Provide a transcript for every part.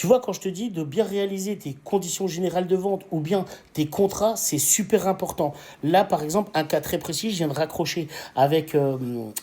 Tu vois, quand je te dis de bien réaliser tes conditions générales de vente ou bien tes contrats, c'est super important. Là, par exemple, un cas très précis, je viens de raccrocher avec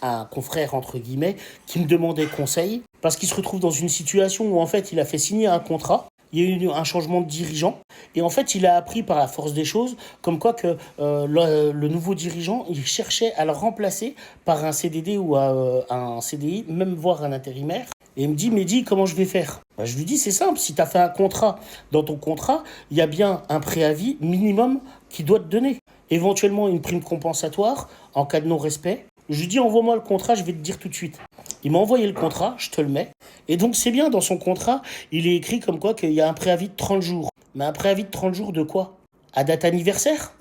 un confrère, entre guillemets, qui me demandait conseil parce qu'il se retrouve dans une situation où, en fait, il a fait signer un contrat. Il y a eu un changement de dirigeant et en fait il a appris par la force des choses comme quoi que le nouveau dirigeant il cherchait à le remplacer par un CDD ou un CDI, même voire un intérimaire. Et il me dit, Mehdi, comment je vais faire? Bah, je lui dis, c'est simple, si tu as fait un contrat, dans ton contrat, il y a bien un préavis minimum qui doit te donner. Éventuellement, une prime compensatoire en cas de non-respect. Je lui dis, envoie-moi le contrat, je vais te dire tout de suite. Il m'a envoyé le contrat, je te le mets. Et donc, c'est bien, dans son contrat, il est écrit comme quoi qu'il y a un préavis de 30 jours. Mais un préavis de 30 jours de quoi? À date anniversaire?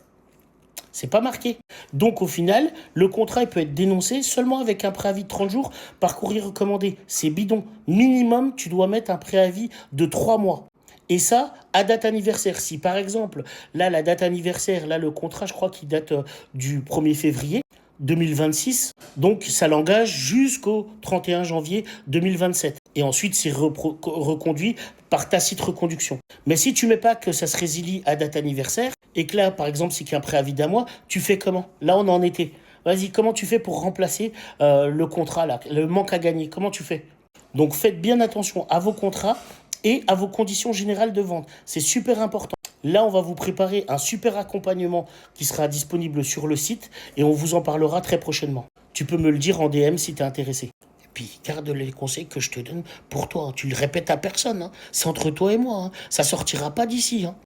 C'est pas marqué. Donc au final, le contrat il peut être dénoncé seulement avec un préavis de 30 jours par courrier recommandé. C'est bidon. Minimum, tu dois mettre un préavis de 3 mois. Et ça, à date anniversaire. Si par exemple, là, la date anniversaire, là, le contrat, je crois qu'il date du 1er février 2026. Donc ça l'engage jusqu'au 31 janvier 2027. Et ensuite, c'est reconduit par tacite reconduction. Mais si tu mets pas que ça se résilie à date anniversaire, et que là, par exemple, c'est qu'il y a un préavis d'un mois, tu fais comment? Là, on en était. Vas-y, comment tu fais pour remplacer le contrat, là, le manque à gagner? Comment tu fais? Donc faites bien attention à vos contrats et à vos conditions générales de vente. C'est super important. Là, on va vous préparer un super accompagnement qui sera disponible sur le site et on vous en parlera très prochainement. Tu peux me le dire en DM si tu es intéressé. Et puis, garde les conseils que je te donne pour toi. Tu le répètes à personne, hein. C'est entre toi et moi, hein. Ça sortira pas d'ici, hein.